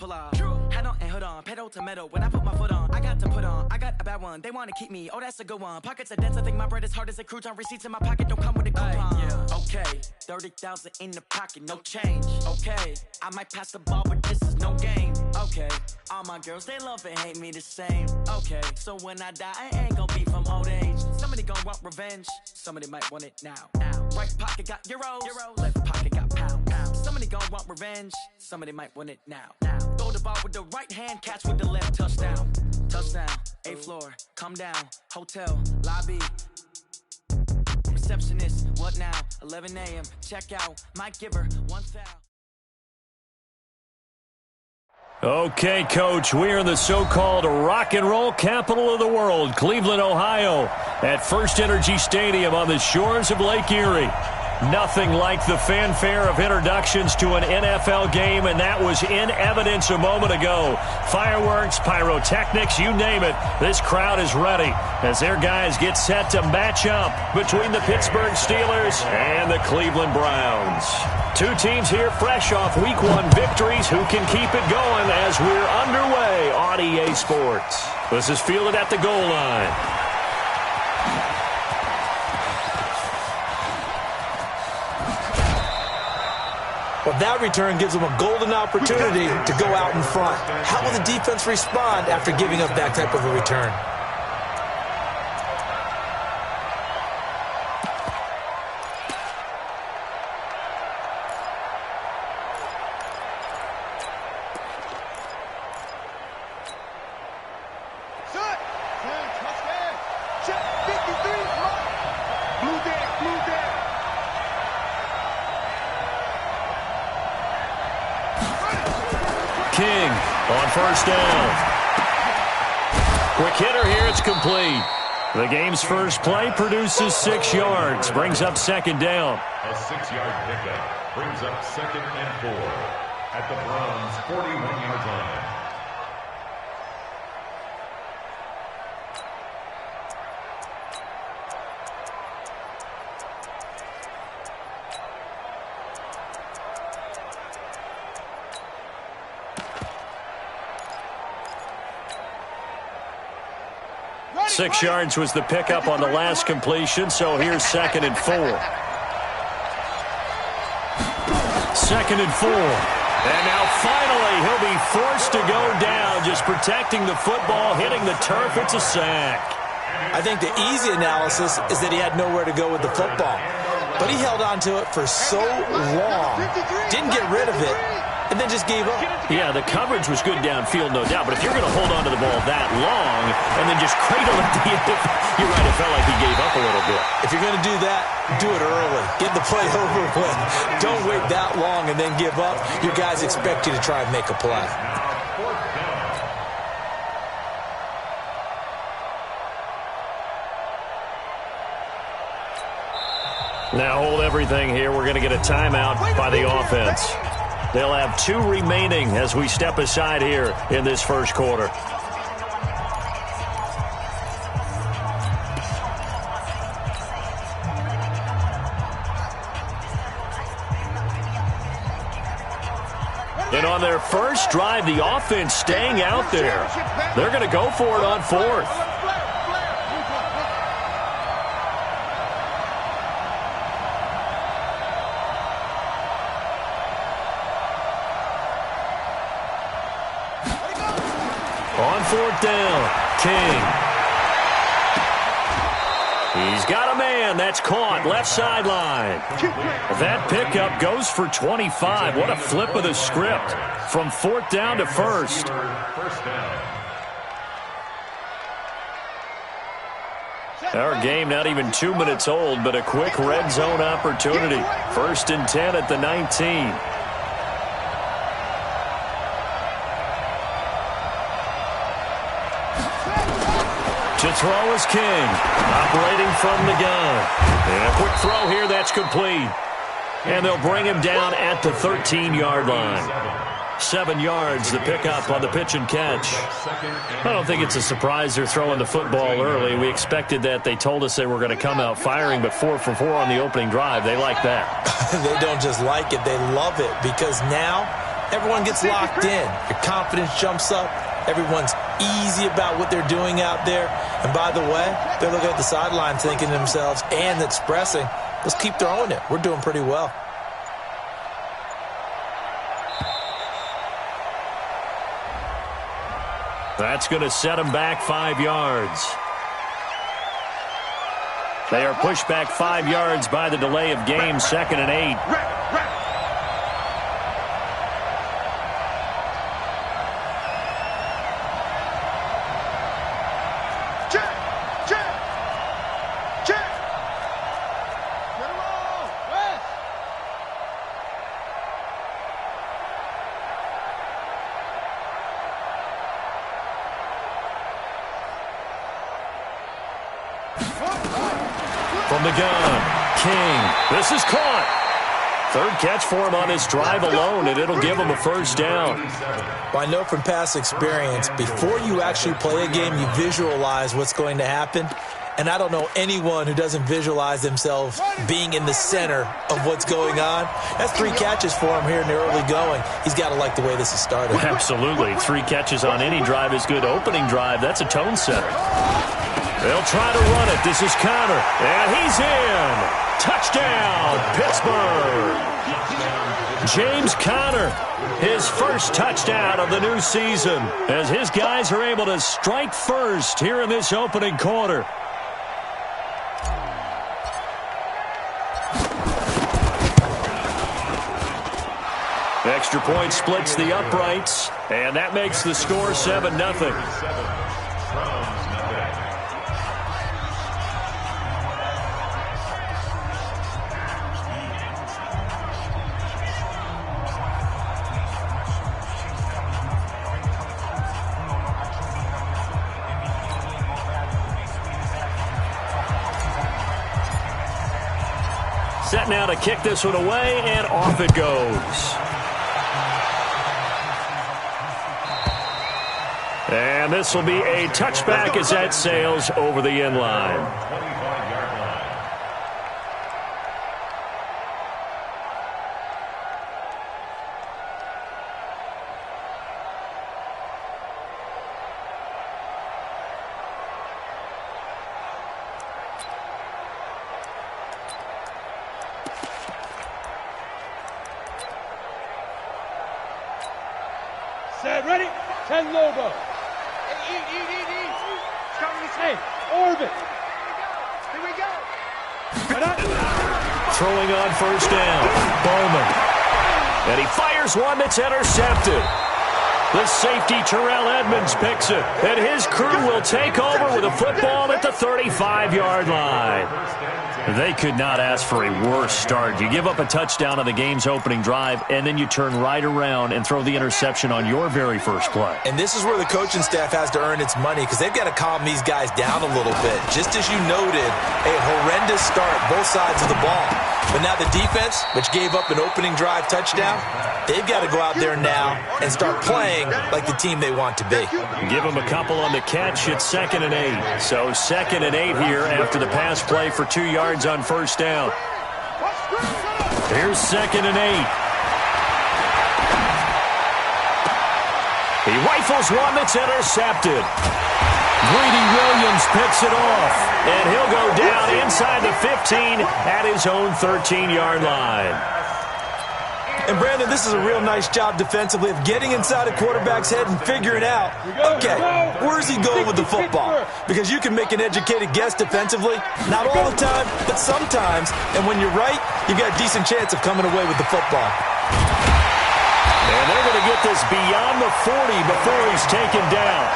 pull off. Head on and hood on, pedal to metal. When I put my foot on, I got to put on. I got a bad one, they want to keep me. Oh, that's a good one. Pockets are dense, I think my bread is hard as a crouton. Receipts in my pocket don't come with a coupon. Okay, 30,000 in the pocket, no change. Okay, I might pass the ball, but this is no game. Okay, all my girls, they love and hate me the same. Okay, so when I die, I ain't gonna be from old age. Somebody gon' want revenge, somebody might want it now. Right pocket got euros, left pocket got pounds. Somebody gon' want revenge, somebody might want it now. Throw the ball with the right hand, catch with the left, touchdown. Touchdown, 8th floor, come down, hotel, lobby. Receptionist, what now? 11 a.m., check out, might give her 1,000. Okay, Coach, we are in the so-called rock and roll capital of the world, Cleveland, Ohio, at First Energy Stadium on the shores of Lake Erie. Nothing like the fanfare of introductions to an NFL game, and that was in evidence a moment ago. Fireworks, pyrotechnics, you name it. This crowd is ready as their guys get set to match up between the Pittsburgh Steelers and the Cleveland Browns. Two teams here fresh off Week 1 victories. Who can keep it going as we're underway on EA Sports? This is fielded at the goal line. Well, that return gives them a golden opportunity to go out in front. How will the defense respond after giving up that type of a return? King on first down. Quick hitter here, it's complete. The game's first play produces 6 yards, brings up second down. A 6-yard pickup brings up 2nd and 4 at the Browns' 41-yard line. Six yards was the pickup on the last completion, so here's 2nd and 4. 2nd and 4. And now finally he'll be forced to go down, just protecting the football, hitting the turf. It's a sack. I think the easy analysis is that he had nowhere to go with the football. But he held on to it for so long, didn't get rid of it, and then just gave up. Yeah, the coverage was good downfield, no doubt. But if you're going to hold on to the ball that long and then just cradle at the end, you're right, it felt like he gave up a little bit. If you're going to do that, do it early. Get the play over with. Don't wait that long and then give up. Your guys expect you to try and make a play. Now hold everything here. We're going to get a timeout by the offense. They'll have 2 remaining as we step aside here in this first quarter. And on their first drive, the offense staying out there. They're going to go for it on 4th. On 4th down, King. He's got a man. That's caught. Left sideline. That pickup goes for 25. What a flip of the script from 4th down to 1st. Our game not even 2 minutes old, but a quick red zone opportunity. 1st and 10 at the 19. To throw is King, operating from the gun. And a quick throw here, that's complete. And they'll bring him down at the 13-yard line. 7 yards, the pickup on the pitch and catch. I don't think it's a surprise they're throwing the football early. We expected that. They told us they were going to come out firing, but 4 for 4 on the opening drive. They like that. They don't just like it, they love it, because now everyone gets locked in. Your confidence jumps up. Everyone's easy about what they're doing out there. And by the way, they're looking at the sideline thinking to themselves and expressing, let's keep throwing it. We're doing pretty well. That's going to set them back 5 yards. They are pushed back 5 yards by the delay of game, 2nd and 8. From the gun, King. This is caught. 3rd catch for him on this drive alone, and it'll give him a first down. Well, I know from past experience, before you actually play a game, you visualize what's going to happen. And I don't know anyone who doesn't visualize themselves being in the center of what's going on. That's 3 catches for him here in the early going. He's got to like the way this has started. Absolutely. 3 catches on any drive is good. Opening drive, that's a tone setter. They'll try to run it. This is Conner. And he's in. Touchdown, Pittsburgh. James Conner, his first touchdown of the new season, as his guys are able to strike first here in this opening quarter. Extra point splits the uprights, and that makes the score 7-0. Set now to kick this one away, and off it goes. And this will be a touchback as that sails over the end line. Set, ready? 10 logo. Hey, orbit. Here we go. Throwing on first down, Bowman. And he fires one that's intercepted. The safety, Terrell Edmonds, picks it. And his crew will take over with a football at the 35-yard line. They could not ask for a worse start. You give up a touchdown on the game's opening drive, and then you turn right around and throw the interception on your very first play. And this is where the coaching staff has to earn its money, because they've got to calm these guys down a little bit. Just as you noted, a horrendous start, both sides of the ball. But now the defense, which gave up an opening drive touchdown, they've got to go out there now and start playing like the team they want to be. Give them a couple on the catch. It's 2nd and 8. So 2nd and 8 here after the pass play for 2 yards on first down. Here's 2nd and 8. He rifles one that's intercepted. Greedy Williams picks it off, and he'll go down inside the 15 at his own 13-yard line. And, Brandon, this is a real nice job defensively of getting inside a quarterback's head and figuring out, okay, where's he going with the football? Because you can make an educated guess defensively, not all the time, but sometimes. And when you're right, you got a decent chance of coming away with the football. And they're going to get this beyond the 40 before he's taken down.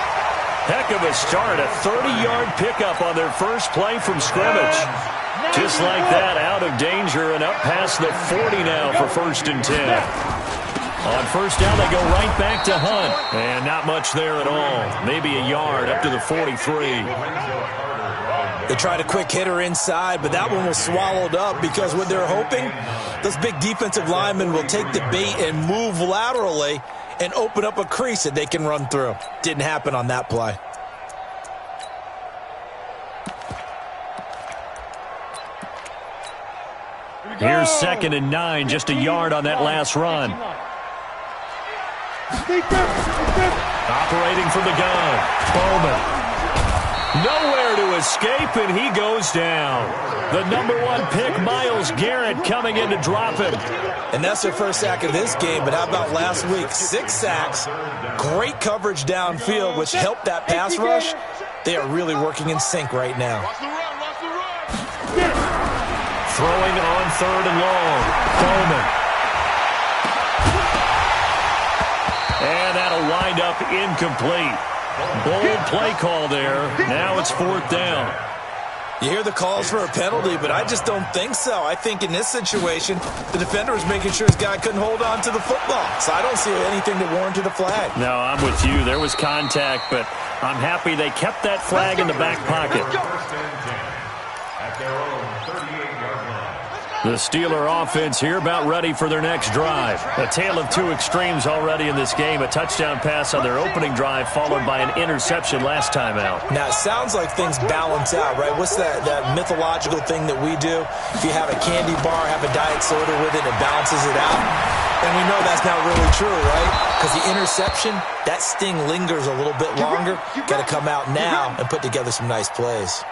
Heck of a start, a 30-yard pickup on their first play from scrimmage. Just like that, out of danger and up past the 40 now for 1st and 10. On first down, they go right back to Hunt. And not much there at all. Maybe a yard up to the 43. They tried a quick hitter inside, but that one was swallowed up because what they're hoping, those big defensive linemen will take the bait and move laterally and open up a crease that they can run through. Didn't happen on that play. Here's 2nd and 9, just a yard on that last run. Operating from the gun, Bowman. Nowhere to escape, and he goes down. The #1 pick, Myles Garrett, coming in to drop him. And that's their first sack of this game, but how about last week? 6 sacks, great coverage downfield, which helped that pass rush. They are really working in sync right now. Throwing on 3rd and long, Bowman. And that'll wind up incomplete. Bold play call there. Now it's 4th down. You hear the calls for a penalty, but I just don't think so. I think in this situation, the defender was making sure his guy couldn't hold on to the football. So I don't see anything that warranted a flag. No, I'm with you. There was contact, but I'm happy they kept that flag in the back pocket. At their own 38-yard line. The Steeler offense here about ready for their next drive. A tale of two extremes already in this game. A touchdown pass on their opening drive followed by an interception last time out. Now, it sounds like things balance out, right? What's that mythological thing that we do? If you have a candy bar, have a diet soda with it, it balances it out. And we know that's not really true, right? Because the interception, that sting lingers a little bit longer. Got to come out now and put together some nice plays.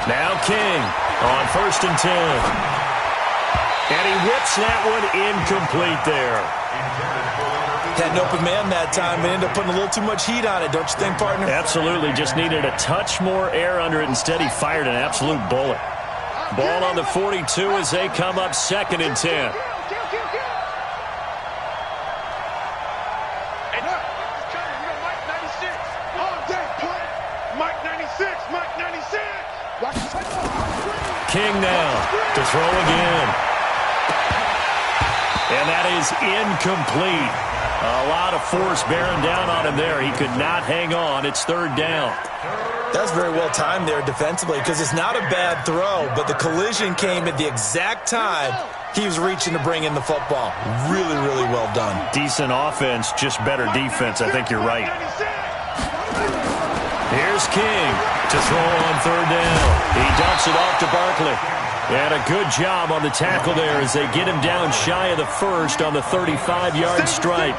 Now King on 1st and 10. And he whips that one incomplete there. Had an open man that time and ended up putting a little too much heat on it, don't you think, partner? Absolutely. Just needed a touch more air under it. Instead, he fired an absolute bullet. Ball on the 42 as they come up 2nd and 10. King now to throw again. And that is incomplete. A lot of force bearing down on him there. He could not hang on. It's 3rd down. That's very well timed there defensively because it's not a bad throw, but the collision came at the exact time he was reaching to bring in the football. Really, really well done. Decent offense, just better defense. I think you're right. Here's King to throw on 3rd down. He dumps it off to Barkley. And a good job on the tackle there as they get him down shy of the 1st on the 35-yard stripe.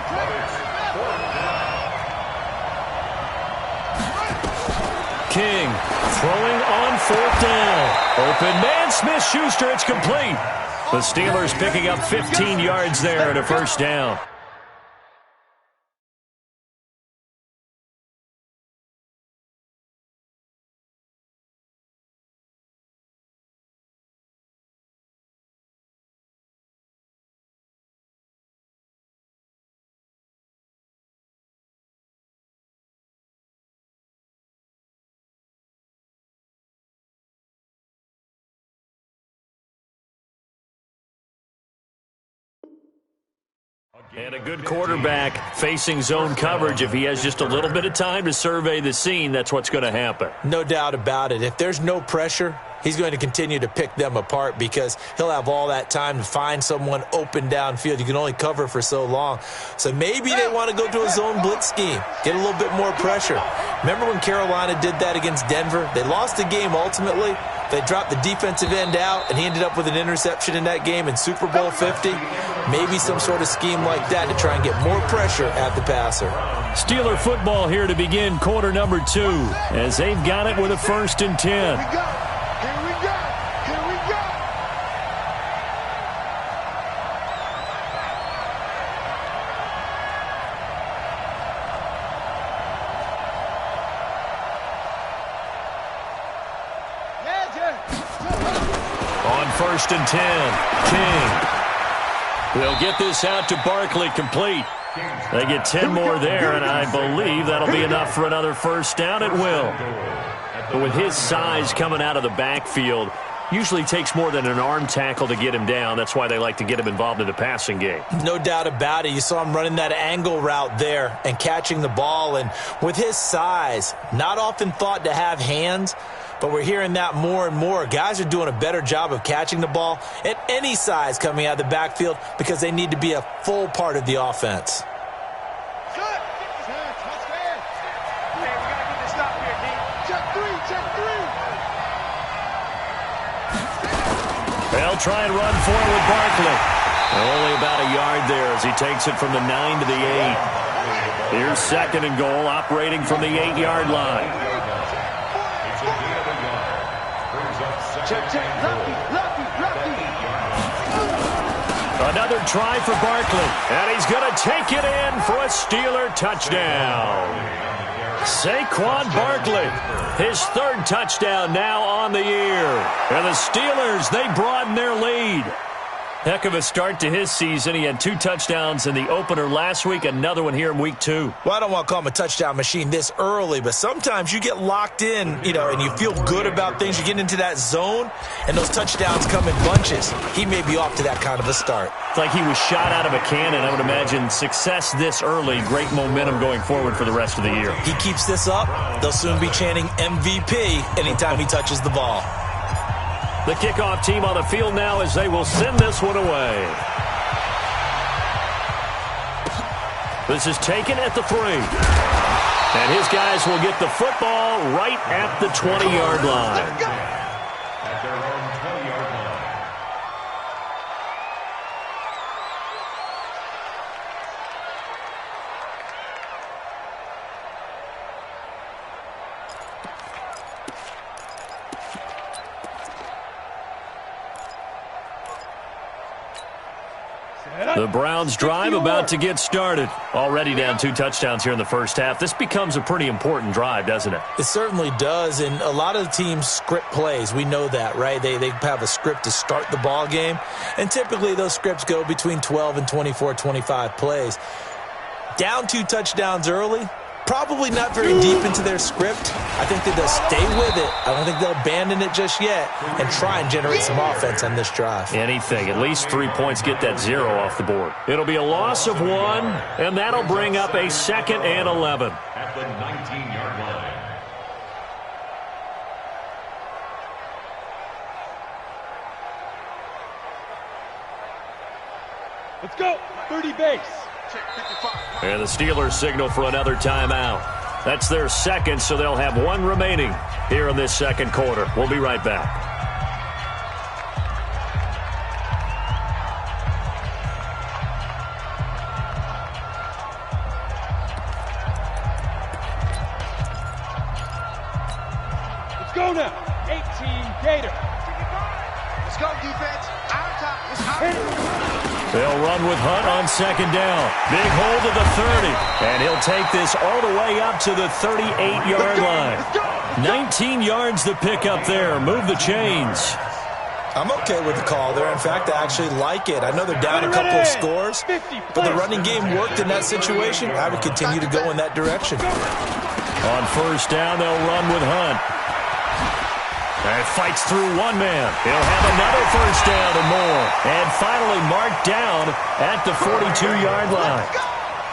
King throwing on 4th down. Open man, Smith-Schuster, it's complete. The Steelers picking up 15 yards there at a 1st down. And a good quarterback facing zone coverage. If he has just a little bit of time to survey the scene, that's what's going to happen. No doubt about it. If there's no pressure, he's going to continue to pick them apart because he'll have all that time to find someone open downfield. You can only cover for so long. So maybe they want to go to a zone blitz scheme, get a little bit more pressure. Remember when Carolina did that against Denver? They lost the game ultimately. They dropped the defensive end out, and he ended up with an interception in that game in Super Bowl 50. Maybe some sort of scheme like that to try and get more pressure at the passer. Steeler football here to begin quarter number 2 as they've got it with a 1st and 10. On 1st and 10, King. They'll get this out to Barkley, complete. They get 10 more there, and I believe that'll be enough for another 1st down. It will. But with his size coming out of the backfield, usually takes more than an arm tackle to get him down. That's why they like to get him involved in the passing game. No doubt about it. You saw him running that angle route there and catching the ball. And with his size, not often thought to have hands, but we're hearing that more and more. Guys are doing a better job of catching the ball at any size coming out of the backfield because they need to be a full part of the offense. They'll try and run for it with Barkley. Only about a yard there as he takes it from the 9 to the 8. Here's 2nd and goal, operating from the 8-yard line. Another try for Barkley, and he's going to take it in for a Steeler touchdown. Saquon Barkley, his 3rd touchdown now on the year. And the Steelers, they broaden their lead. Heck of a start to his season. He had 2 touchdowns in the opener last week, another one here in week 2. Well, I don't want to call him a touchdown machine this early, but sometimes you get locked in, and you feel good about things. You get into that zone, and those touchdowns come in bunches. He may be off to that kind of a start. It's like he was shot out of a cannon. I would imagine success this early, great momentum going forward for the rest of the year. He keeps this up, they'll soon be chanting MVP anytime he touches the ball. The kickoff team on the field now as they will send this one away. This is taken at the 3. And his guys will get the football right at the 20-yard line. At their own 20-yard line. The Browns drive about to get started. Already down 2 touchdowns here in the first half. This becomes a pretty important drive, doesn't it? It certainly does, and a lot of the teams script plays. We know that, right? They have a script to start the ball game, and typically those scripts go between 12 and 24, 25 plays. Down 2 touchdowns early, probably not very deep into their script. I think that they'll stay with it. I don't think they'll abandon it just yet and try and generate some offense on this drive. Anything. At least 3 points, get that 0 off the board. It'll be a loss of 1, and that'll bring up a 2nd and 11. At the 19-yard line. Let's go. 30 base. And the Steelers signal for another timeout. That's their 2nd, so they'll have 1 remaining here in this 2nd quarter. We'll be right back. Let's go now. 18 Gator. Let's go, defense. Out of time. Let's hit it. They'll run with Hunt on 2nd down. Big hold of the 30. And he'll take this all the way up to the 38-yard line. 19 yards to pick up there. Move the chains. I'm okay with the call there. In fact, I actually like it. I know they're down a couple of scores, but the running game worked in that situation. I would continue to go in that direction. On 1st down, they'll run with Hunt. And fights through 1 man. He'll have another 1st down and more. And finally marked down at the 42-yard line.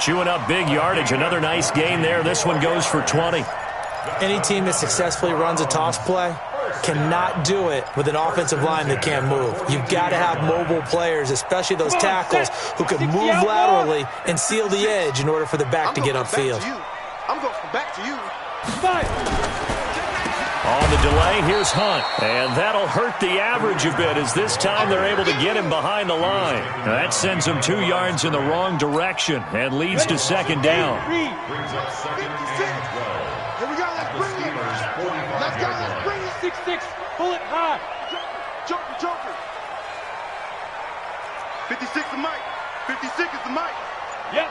Chewing up big yardage. Another nice gain there. This one goes for 20. Any team that successfully runs a toss play cannot do it with an offensive line that can't move. You've got to have mobile players, especially those tackles, who can move laterally and seal the edge in order for the back to get upfield. I'm going back to you. On the delay, here's Hunt. And that'll hurt the average a bit as this time they're able to get him behind the line. That sends him 2 yards in the wrong direction and leads to 2nd down. Brings up 2nd and 12. Here we go. Let's bring it. Let's go. Let's bring it. 6-6. Pull it high. Joker. 56 the mic. 56 is the mic. Yep.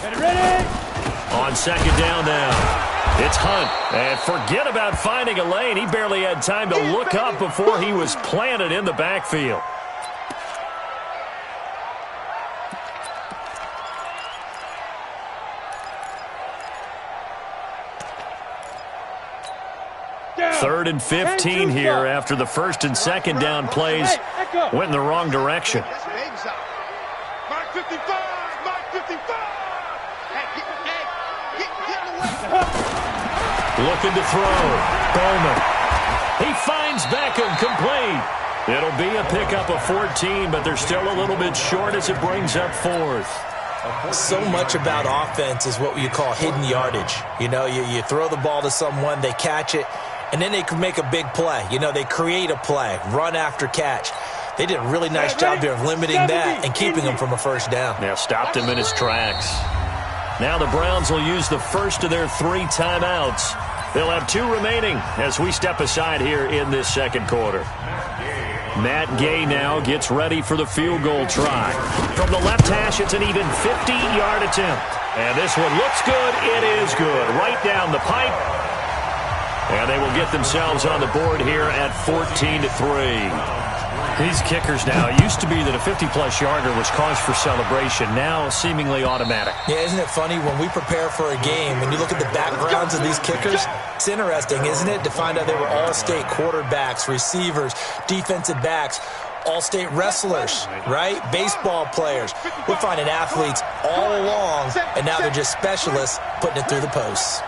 Get it ready. On 2nd down now. It's Hunt, and forget about finding a lane. He barely had time to look up before he was planted in the backfield. Third and 15 here after the 1st and 2nd down plays went in the wrong direction. Mark 55. Mark 55. Looking to throw. Bowman. He finds Beckham complete. It'll be a pickup of 14, but they're still a little bit short as it brings up 4th. So much about offense is what you call hidden yardage. You know, you throw the ball to someone, they catch it, and then they can make a big play. You know, they create a play, run after catch. They did a really nice job here of limiting that and keeping him from a first down. Yeah, stopped him in his tracks. Now the Browns will use the first of their 3 timeouts. They'll have 2 remaining as we step aside here in this second quarter. Matt Gay now gets ready for the field goal try. From the left hash, it's an even 50-yard attempt. And this one looks good. It is good. Right down the pipe. And they will get themselves on the board here at 14-3. These kickers now, it used to be that a 50-plus yarder was cause for celebration. Now, seemingly automatic. Yeah, isn't it funny when we prepare for a game, when you look at the backgrounds of these kickers, it's interesting, isn't it, to find out they were all-state quarterbacks, receivers, defensive backs, all-state wrestlers, right? Baseball players. We're finding athletes all along, and now they're just specialists putting it through the posts.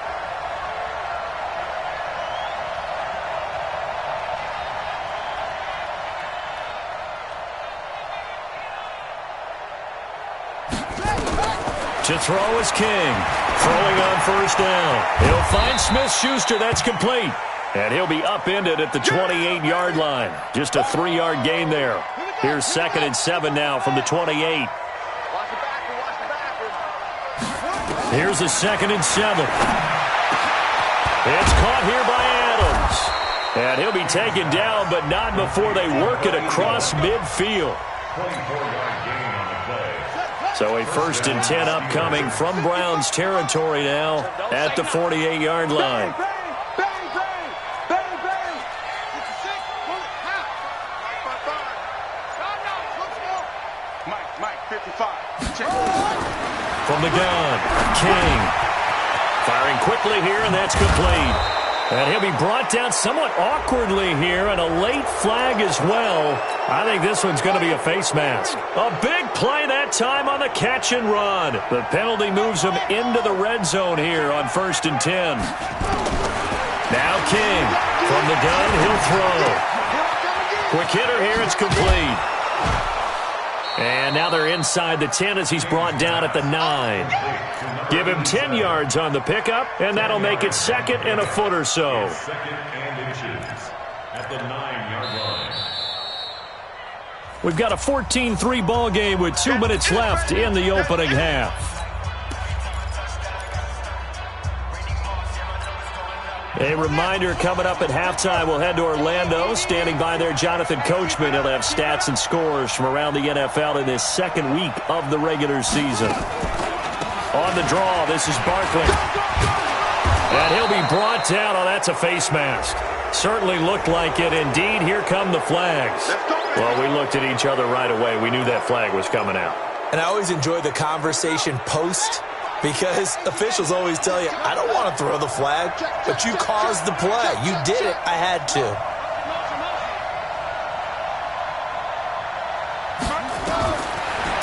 To throw is King. Throwing on first down. He'll find Smith-Schuster. That's complete. And he'll be upended at the 28-yard line. Just a 3-yard gain there. Here's 2nd and 7 now from the 28. Here's a 2nd and 7. It's caught here by Adams. And he'll be taken down, but not before they work it across midfield. So a 1st and 10 upcoming from Browns territory now at the 48-yard line. From the gun, King. Firing quickly here, and that's complete. And he'll be brought down somewhat awkwardly here, and a late flag as well. I think this one's going to be a face mask. A big play that time on the catch and run. The penalty moves him into the red zone here on 1st and 10. Now King. From the gun, he'll throw. Quick hitter here, it's complete. And now they're inside the 10 as he's brought down at the 9. Give him 10 yards on the pickup, and that'll make it 2nd and a foot or so. 2nd and inches at the 9-yard line. We've got a 14-3 ball game with 2 minutes left in the opening half. A reminder, coming up at halftime, we'll head to Orlando. Standing by there, Jonathan Coachman. He'll have stats and scores from around the NFL in this 2nd week of the regular season. On the draw, this is Barkley. And he'll be brought down. Oh, that's a face mask. Certainly looked like it. Indeed, here come the flags. Well, we looked at each other right away. We knew that flag was coming out. And I always enjoy the conversation post, because officials always tell you, I don't want to throw the flag, but you caused the play. You did it. I had to.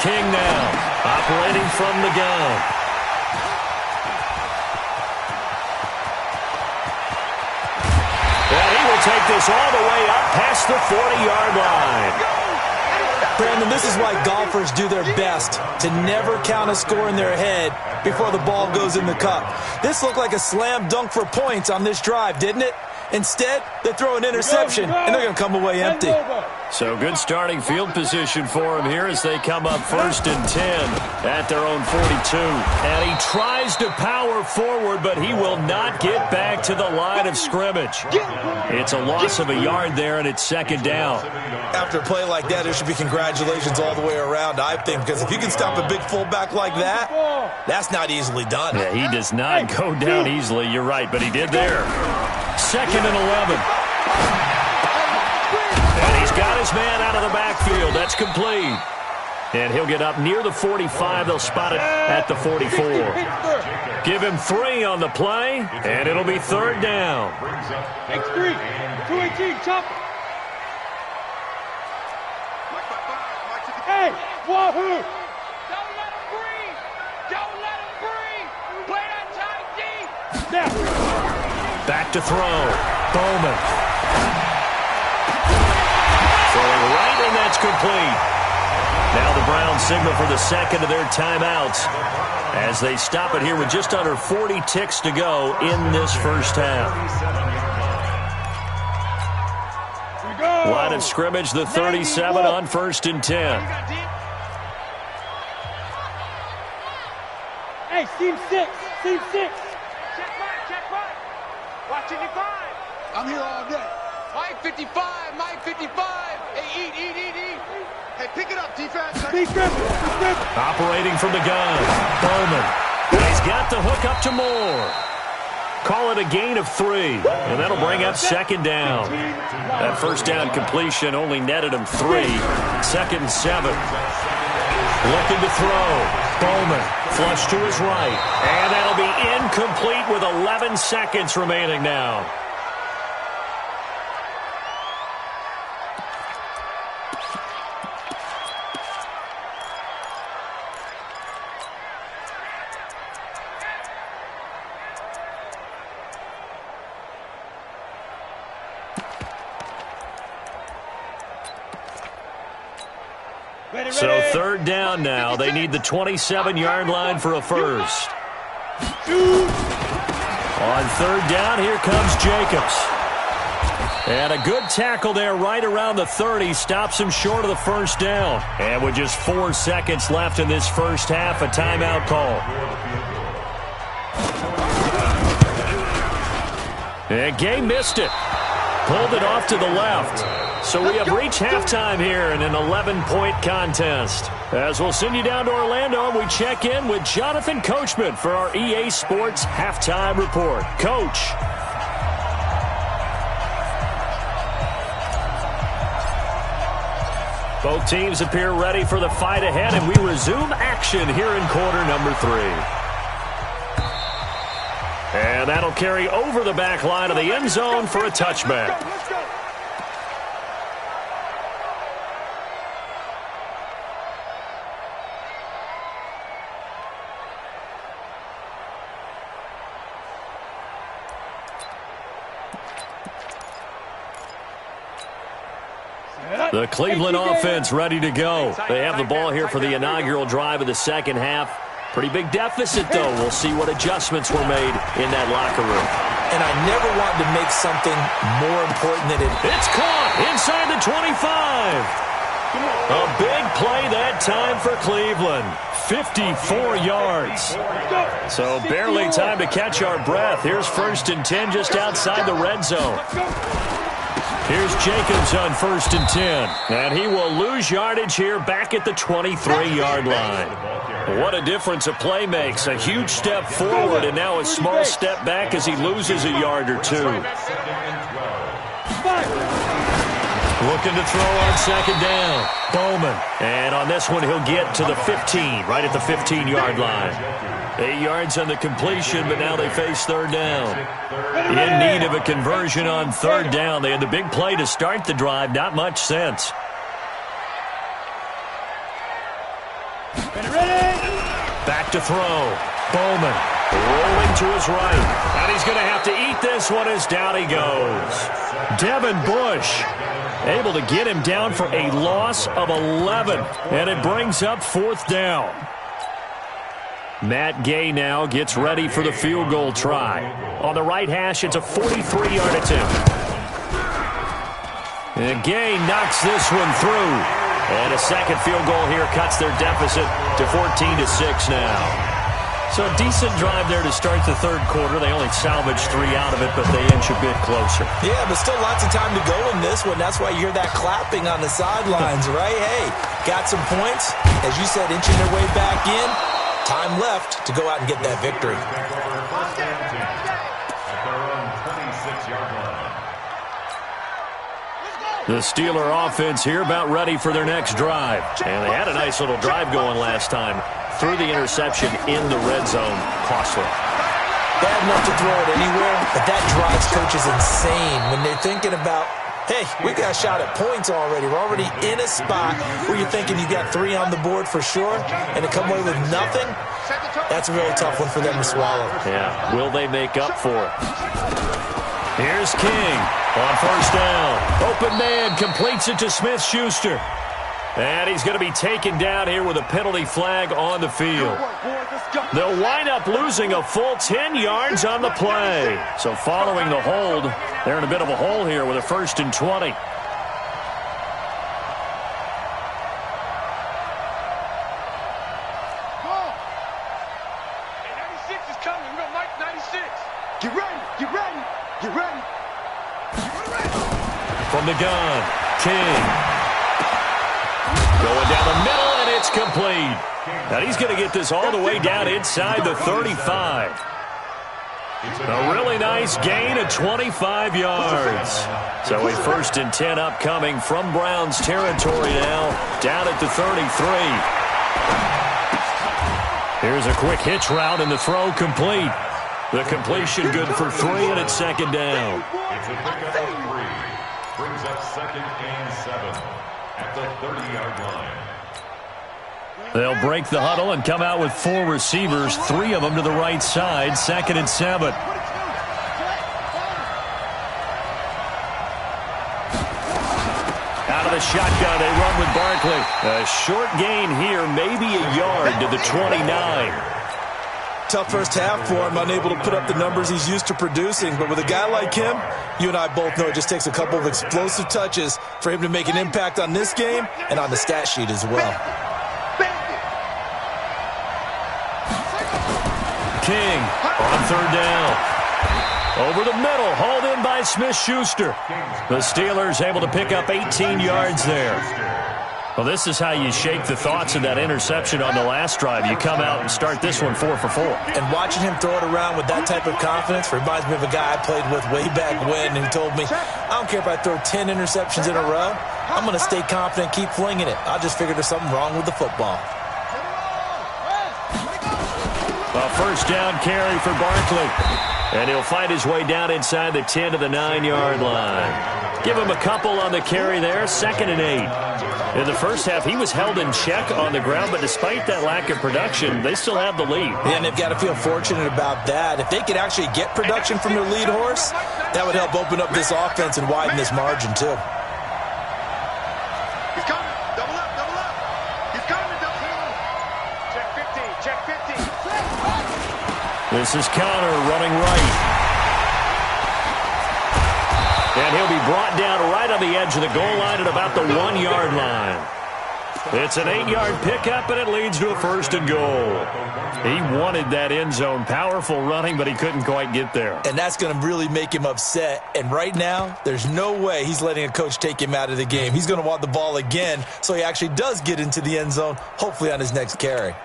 King now, operating from the gun. And he will take this all the way up past the 40-yard line. Brandon, this is why golfers do their best to never count a score in their head before the ball goes in the cup. This looked like a slam dunk for points on this drive, didn't it? Instead, they throw an interception, and they're going to come away empty. So good starting field position for him here as they come up 1st and 10 at their own 42. And he tries to power forward, but he will not get back to the line of scrimmage. It's a loss of a yard there, and it's 2nd down. After a play like that, there should be congratulations all the way around, I think, because if you can stop a big fullback like that, that's not easily done. Yeah, he does not go down easily. You're right, but he did there. 2nd and 11. And he's got his man out of the backfield. That's complete. And he'll get up near the 45. They'll spot it at the 44. Give him 3 on the play, and it'll be 3rd down. X3, 218, chop. Hey, wahoo! Don't let him breathe! Don't let him breathe! Play that tight D! Now! Back to throw. Bowman. Throwing right, and that's complete. Now the Browns signal for the 2nd of their timeouts as they stop it here with just under 40 ticks to go in this first half. line of scrimmage, the 37 on 1st and 10. Hey, seam 6. Check right. Watching your 5. I'm here all day. Mike 55. Hey, eat. Hey, pick it up, defense. Operating from the gun, Bowman. He's got the hook up to Moore. Call it a gain of 3, and that'll bring up 2nd down. That 1st down completion only netted him 3. 2nd and 7. Looking to throw. Bowman, flush to his right. And that'll be incomplete with 11 seconds remaining now. So 3rd down now. They need the 27-yard line for a first. On 3rd down, here comes Jacobs. And a good tackle there right around the 30. Stops him short of the 1st down. And with just 4 seconds left in this first half, a timeout call. And Gay missed it. Pulled it off to the left. So we have reached halftime here in an 11-point contest. As we'll send you down to Orlando, and we check in with Jonathan Coachman for our EA Sports Halftime Report. Coach. Both teams appear ready for the fight ahead, and we resume action here in quarter number 3. And that'll carry over the back line of the end zone for a touchback. The Cleveland offense ready to go. They have the ball here for the inaugural drive of the second half. Pretty big deficit, though. We'll see what adjustments were made in that locker room. And I never wanted to make something more important than it. It's caught inside the 25. A big play that time for Cleveland. 54 yards. So barely time to catch our breath. Here's 1st and 10 just outside the red zone. Here's Jacobs on 1st and 10. And he will lose yardage here back at the 23-yard line. What a difference a play makes. A huge step forward and now a small step back as he loses a yard or 2. Looking to throw on 2nd down. Bowman. And on this one, he'll get to the 15, right at the 15-yard line. 8 yards on the completion, but now they face 3rd down. In need of a conversion on 3rd down. They had the big play to start the drive. Not much sense. Back to throw. Bowman rolling to his right. And he's going to have to eat this one as down he goes. Devin Bush able to get him down for a loss of 11. And it brings up 4th down. Matt Gay now gets ready for the field goal try. On the right hash, it's a 43-yard attempt. And Gay knocks this one through. And a second field goal here cuts their deficit to 14-6 now. So a decent drive there to start the 3rd quarter. They only salvaged 3 out of it, but they inch a bit closer. Yeah, but still lots of time to go in this one. That's why you hear that clapping on the sidelines, right? Hey, got some points. As you said, inching their way back in. Time left to go out and get that victory. The Steeler offense here about ready for their next drive. And they had a nice little drive going last time. Threw the interception in the red zone. Costly. Bad enough to throw it anywhere, but that drives coaches insane when they're thinking about, hey, we got a shot at points already. We're already in a spot where you're thinking you got 3 on the board for sure, and to come away with nothing, that's a really tough one for them to swallow. Yeah, will they make up for it? Here's King on 1st down. Open man completes it to Smith-Schuster. And he's going to be taken down here with a penalty flag on the field. They'll wind up losing a full 10 yards on the play. So following the hold, they're in a bit of a hole here with a 1st and 20. From the gun, King. Going down the middle, and it's complete. Now he's going to get this all the way down inside the 35. A really nice gain of 25 yards. So a 1st and 10 upcoming from Browns territory now, down at the 33. Here's a quick hitch route, and the throw complete. The completion good for 3, and it's 2nd down. It's a pickup of 3. Brings up 2nd and 7 at the 30-yard line. They'll break the huddle and come out with 4 receivers, 3 of them to the right side, 2nd and 7. Out of the shotgun, they run with Barkley. A short gain here, maybe a yard to the 29. Tough first half for him, unable to put up the numbers he's used to producing. But with a guy like him, you and I both know it just takes a couple of explosive touches for him to make an impact on this game and on the stat sheet as well. King on 3rd down. Over the middle, hauled in by Smith-Schuster. The Steelers able to pick up 18 yards there. Well, this is how you shake the thoughts of that interception on the last drive. You come out and start this one 4 for 4. And watching him throw it around with that type of confidence reminds me of a guy I played with way back when who told me, I don't care if I throw 10 interceptions in a row. I'm going to stay confident, keep flinging it. I just figured there's something wrong with the football. A 1st down carry for Barkley. And he'll find his way down inside the 10 to the 9-yard line. Give him a couple on the carry there, 2nd and 8. In the first half, he was held in check on the ground, but despite that lack of production, they still have the lead. And they've got to feel fortunate about that. If they could actually get production from their lead horse, that would help open up this offense and widen this margin, too. He's coming. Double up, double up. He's coming, double up. Check 50, check 50. This is Connor running right. And he'll be brought down right on the edge of the goal line at about the 1-yard line. It's an 8-yard pickup, and it leads to a 1st and goal. He wanted that end zone. Powerful running, but he couldn't quite get there. And that's going to really make him upset. And right now, there's no way he's letting a coach take him out of the game. He's going to want the ball again, so he actually does get into the end zone, hopefully on his next carry.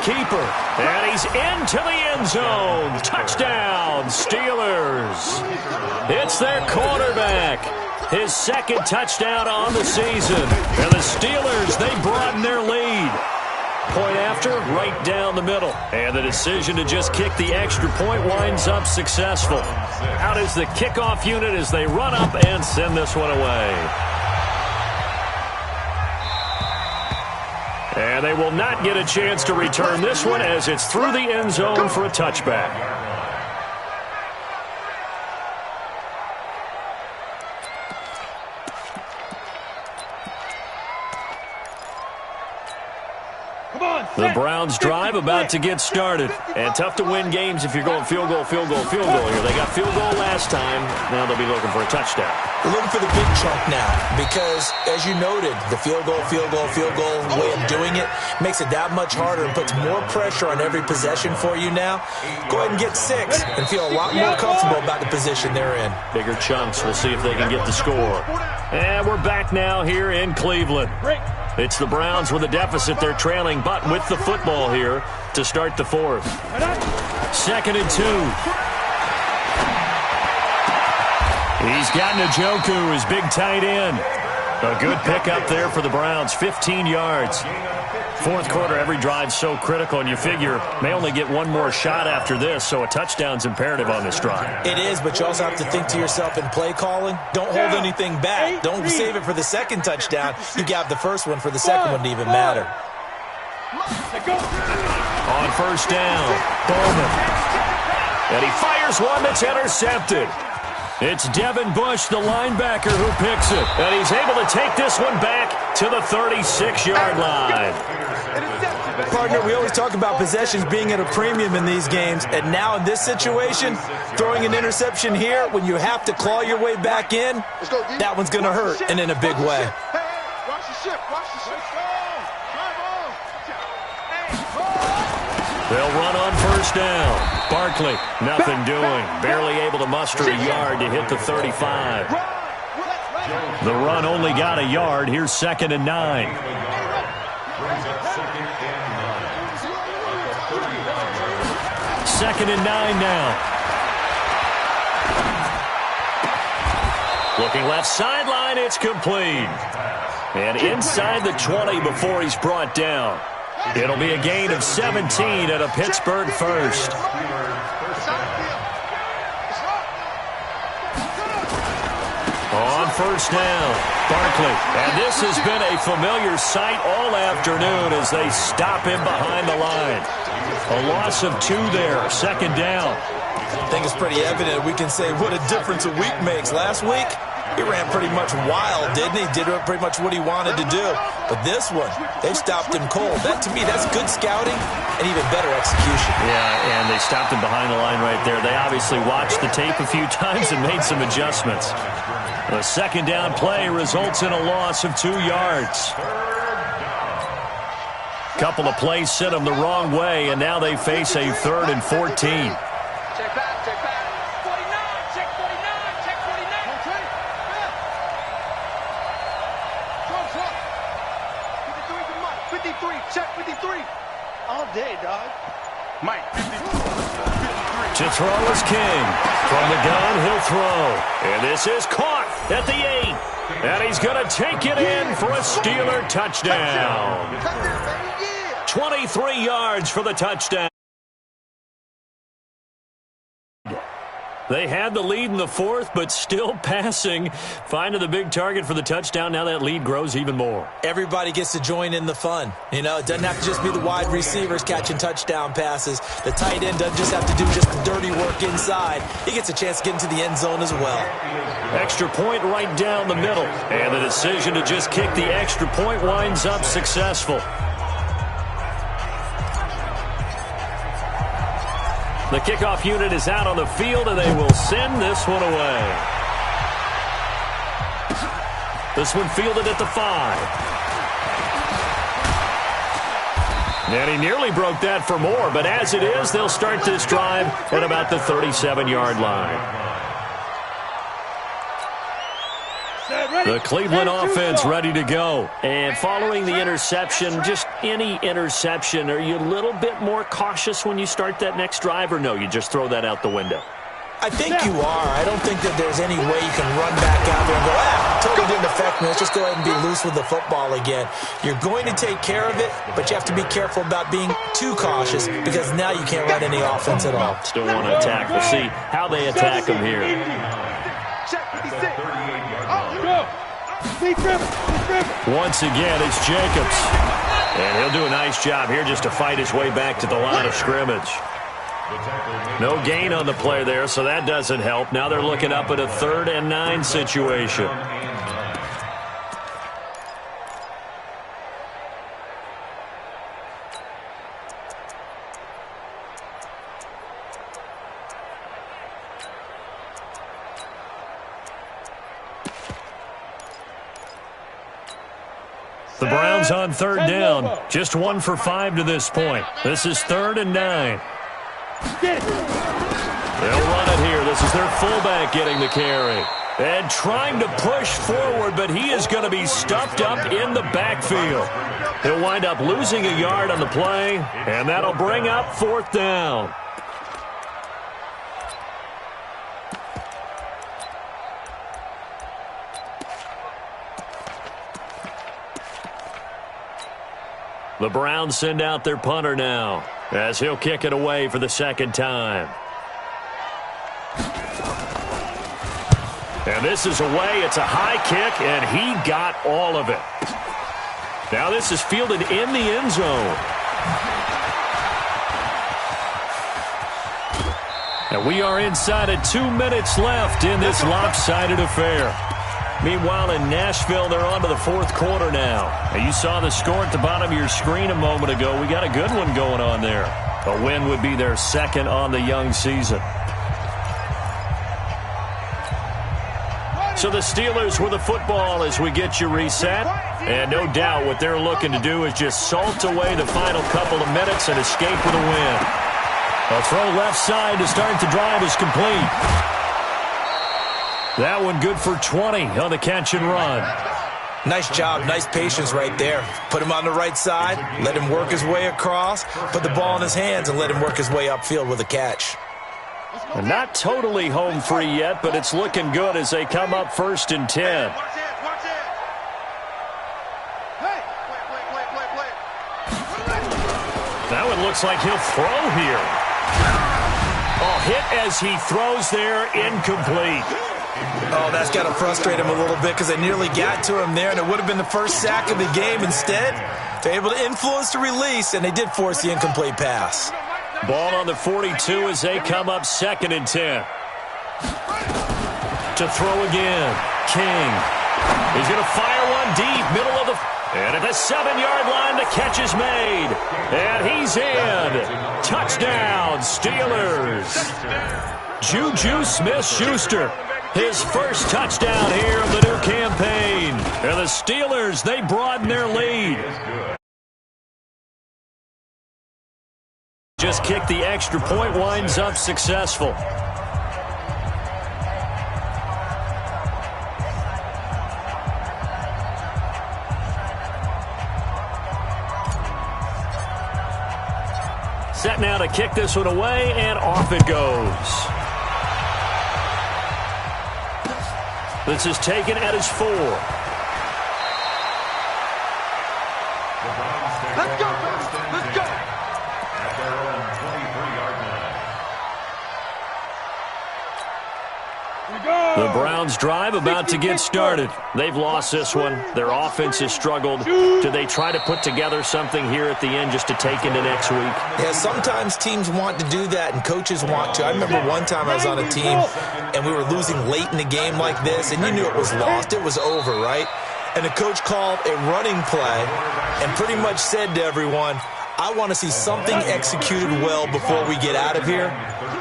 Keeper, and he's into the end zone. Touchdown, Steelers. It's their quarterback. His 2nd touchdown on the season. And the Steelers, they broaden their lead. Point after, right down the middle. And the decision to just kick the extra point winds up successful. Out is the kickoff unit as they run up and send this one away. And they will not get a chance to return this one as it's through the end zone for a touchback. The Browns drive about to get started. And tough to win games if you're going field goal, field goal, field goal here. They got field goal last time. Now they'll be looking for a touchdown. They're looking for the big chunk now because, as you noted, the field goal way of doing it makes it that much harder and puts more pressure on every possession for you now. Go ahead and get 6 and feel a lot more comfortable about the position they're in. Bigger chunks. We'll see if they can get the score. And we're back now here in Cleveland. It's the Browns with a deficit. They're trailing, but with the football here to start the 4th. 2nd and 2. He's got Njoku, his big tight end. A good pickup there for the Browns, 15 yards. 4th quarter, every drive so critical, and you figure may only get one more shot after this, so a touchdown's imperative on this drive. It is, but you also have to think to yourself in play calling, don't hold anything back. Don't save it for the 2nd touchdown. You got the first one for the 2nd one to even matter. On 1st down, Bowman. And he fires one that's intercepted. It's Devin Bush, the linebacker, who picks it. And he's able to take this one back to the 36-yard line. partner, we always talk about possessions being at a premium in these games, and now in this situation, throwing an interception here when you have to claw your way back in, that one's going to hurt, and in a big way. Watch the ship. They'll run on first down. Barkley, nothing doing. Barely able to muster a yard to hit the 35. The run only got a yard. Here's 2nd and 9. Second and 9 now. Looking left sideline, it's complete. And inside the 20 before he's brought down. It'll be a gain of 17 and a Pittsburgh first. On first down, Barkley. And this has been a familiar sight all afternoon as they stop him behind the line. A loss of 2 there, 2nd down. I think it's pretty evident. We can say what a difference a week makes. Last week, he ran pretty much wild, didn't he? Did pretty much what he wanted to do. But this one, they've stopped him cold. That, to me, that's good scouting and even better execution. Yeah, and they stopped him behind the line right there. They obviously watched the tape a few times and made some adjustments. The 2nd down play results in a loss of 2 yards. Couple of plays sent them the wrong way, and now they face a 3rd and 14. Check back. 49, check 49, check 49. 53, check 53. All day, dog. Mike, 53. To throw is King. From the gun, he'll throw. And this is caught at the 8. And he's going to take it in for a Steeler touchdown. 23 yards for the touchdown. They had the lead in the 4th, but still passing. Finding the big target for the touchdown. Now that lead grows even more. Everybody gets to join in the fun. You know, it doesn't have to just be the wide receivers catching touchdown passes. The tight end doesn't just have to do just the dirty work inside. He gets a chance to get into the end zone as well. Extra point right down the middle. And the decision to just kick the extra point winds up successful. The kickoff unit is out on the field, and they will send this one away. This one fielded at the 5. And he nearly broke that for more, but as it is, they'll start this drive at about the 37-yard line. The Cleveland offense ready to go. And following the interception, just any interception, are you a little bit more cautious when you start that next drive, or no, you just throw that out the window? I think you are. I don't think that there's any way you can run back out there and go, totally didn't affect me. Let's just go ahead and be loose with the football again. You're going to take care of it, but you have to be careful about being too cautious because now you can't run any offense at all. Still want to attack. We'll see how they attack them here. Once again, it's Jacobs. And he'll do a nice job here just to fight his way back to the line of scrimmage. No gain on the play there, so that doesn't help. Now they're looking up at a 3rd and 9 situation. The Browns on 3rd down. Just 1 for 5 to this point. This is 3rd and 9. They'll run it here. This is their fullback getting the carry. And trying to push forward, but he is going to be stuffed up in the backfield. He'll wind up losing a yard on the play, and that'll bring up 4th down. The Browns send out their punter now as he'll kick it away for the 2nd time. And this is away. It's a high kick, and he got all of it. Now this is fielded in the end zone. And we are inside of 2 minutes left in this lopsided affair. Meanwhile, in Nashville, they're on to the fourth quarter now. And you saw the score at the bottom of your screen a moment ago. We got a good one going on there. A win would be their second on the young season. So the Steelers with the football as we get you reset. And no doubt what they're looking to do is just salt away the final couple of minutes and escape with a win. A throw left side to start the drive is complete. That one good for 20 on the catch and run. Nice job, nice patience right there. Put him on the right side, let him work his way across, put the ball in his hands, and let him work his way upfield with a catch. Not totally home free yet, but it's looking good as they come up 1st and 10. That one looks like he'll throw here. Oh, hit as he throws there, incomplete. Oh, that's got to frustrate him a little bit because they nearly got to him there, and it would have been the first sack of the game. Instead, they're able to influence the release, and they did force the incomplete pass. Ball on the 42 as they come up 2nd and 10. To throw again. King. He's going to fire one deep, middle of the... And at the 7-yard line, the catch is made. And he's in. Touchdown, Steelers. Juju Smith-Schuster. His first touchdown here of the new campaign. And the Steelers, they broaden their lead. Just kicked the extra point, winds up successful. Set now to kick this one away, and off it goes. This is taken at his 4. Let's go, let's go. At their own 23-yard line. The Browns drive about to get started. They've lost this one. Their offense has struggled. Do they try to put together something here at the end just to take into next week? Yeah, sometimes teams want to do that and coaches want to. I remember one time I was on a team and we were losing late in the game like this, and you knew it was lost. It was over, right? And the coach called a running play and pretty much said to everyone, I want to see something executed well before we get out of here.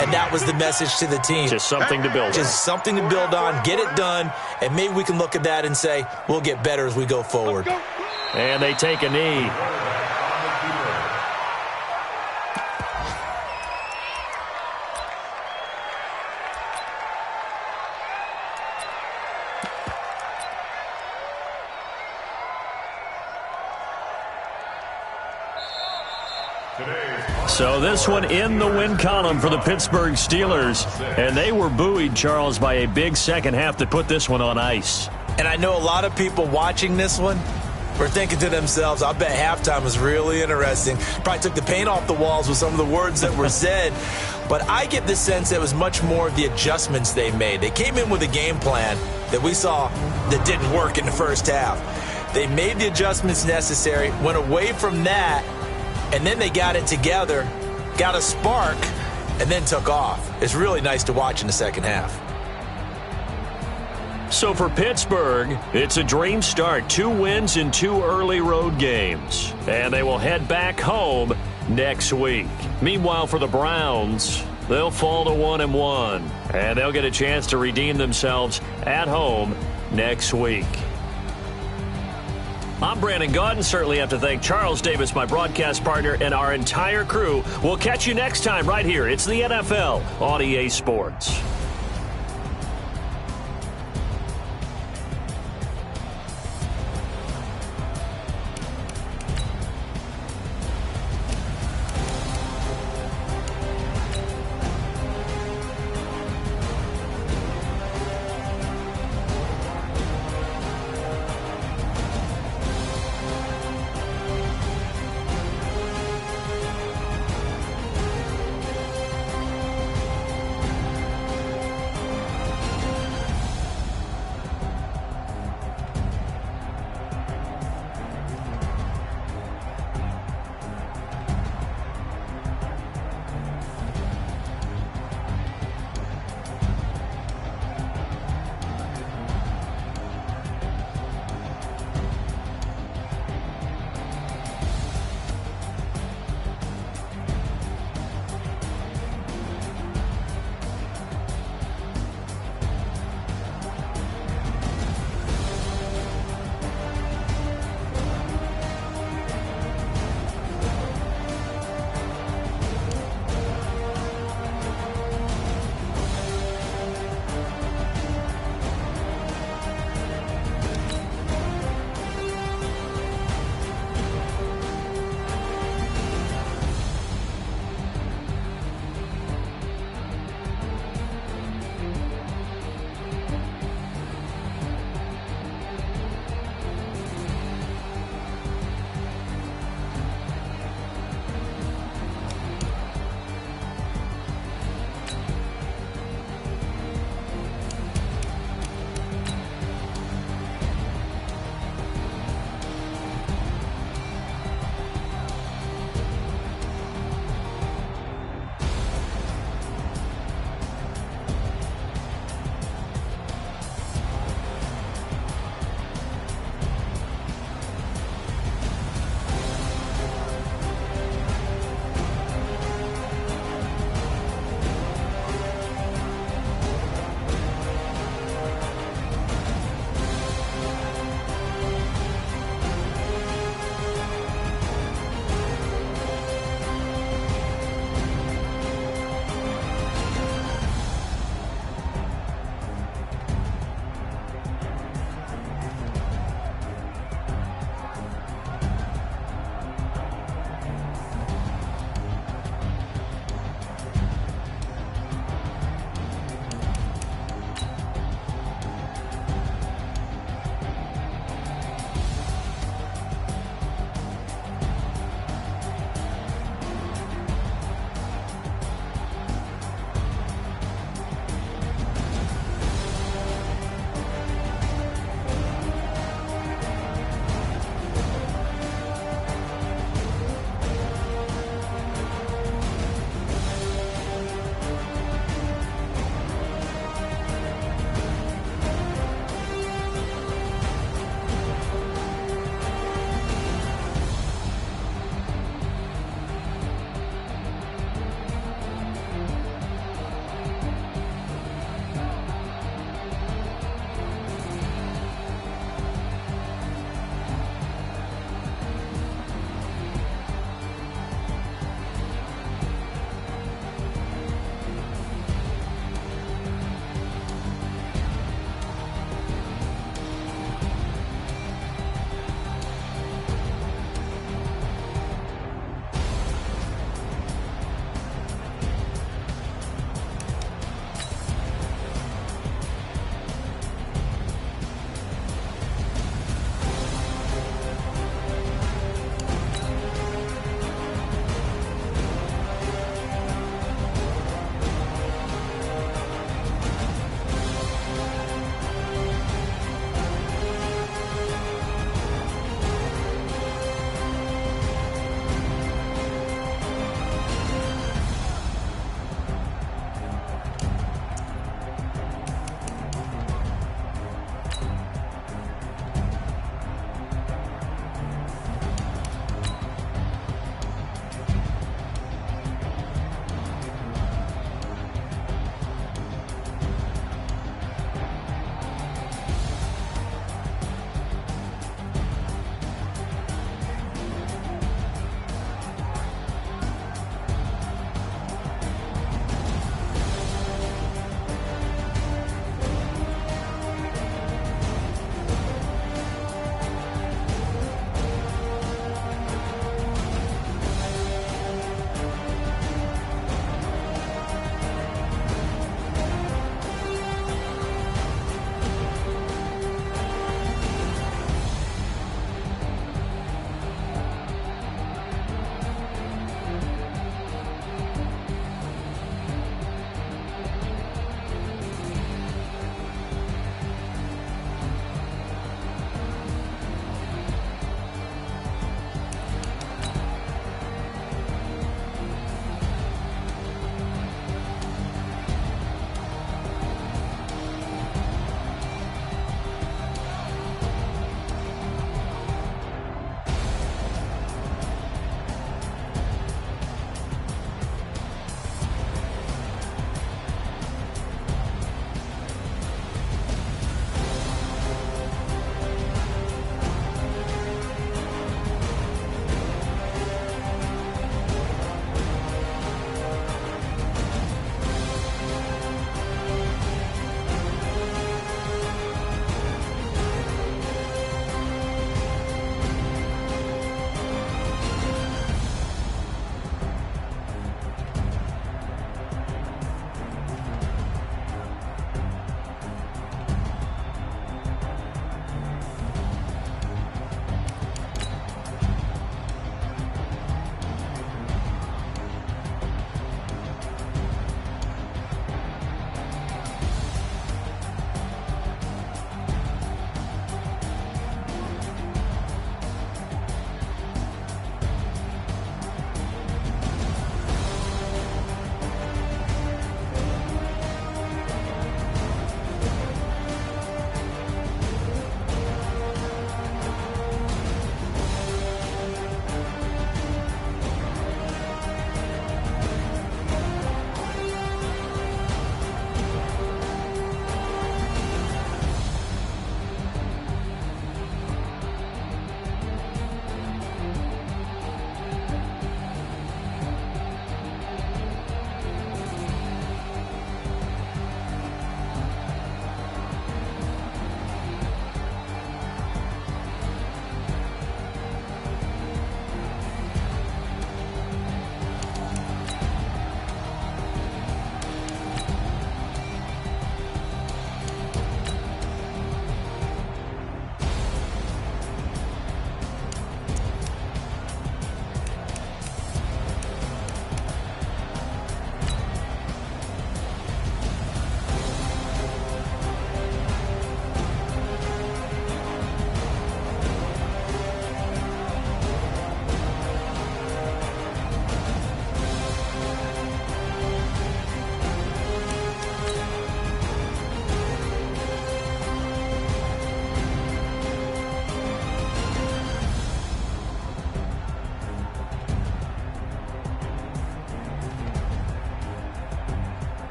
And that was the message to the team. Just something to build on. Just something to build on, get it done, and maybe we can look at that and say, we'll get better as we go forward. And they take a knee. So this one in the win column for the Pittsburgh Steelers. And they were buoyed, Charles, by a big second half to put this one on ice. And I know a lot of people watching this one were thinking to themselves, I bet halftime was really interesting. Probably took the paint off the walls with some of the words that were said. But I get the sense that it was much more of the adjustments they made. They came in with a game plan that we saw that didn't work in the first half. They made the adjustments necessary, went away from that, and then they got it together, got a spark, and then took off. It's really nice to watch in the second half. So for Pittsburgh, it's a dream start. 2 wins in 2 early road games. And they will head back home next week. Meanwhile, for the Browns, they'll fall to 1-1. And they'll get a chance to redeem themselves at home next week. I'm Brandon Gaudin. Certainly have to thank Charles Davis, my broadcast partner, and our entire crew. We'll catch you next time right here. It's the NFL on EA Sports.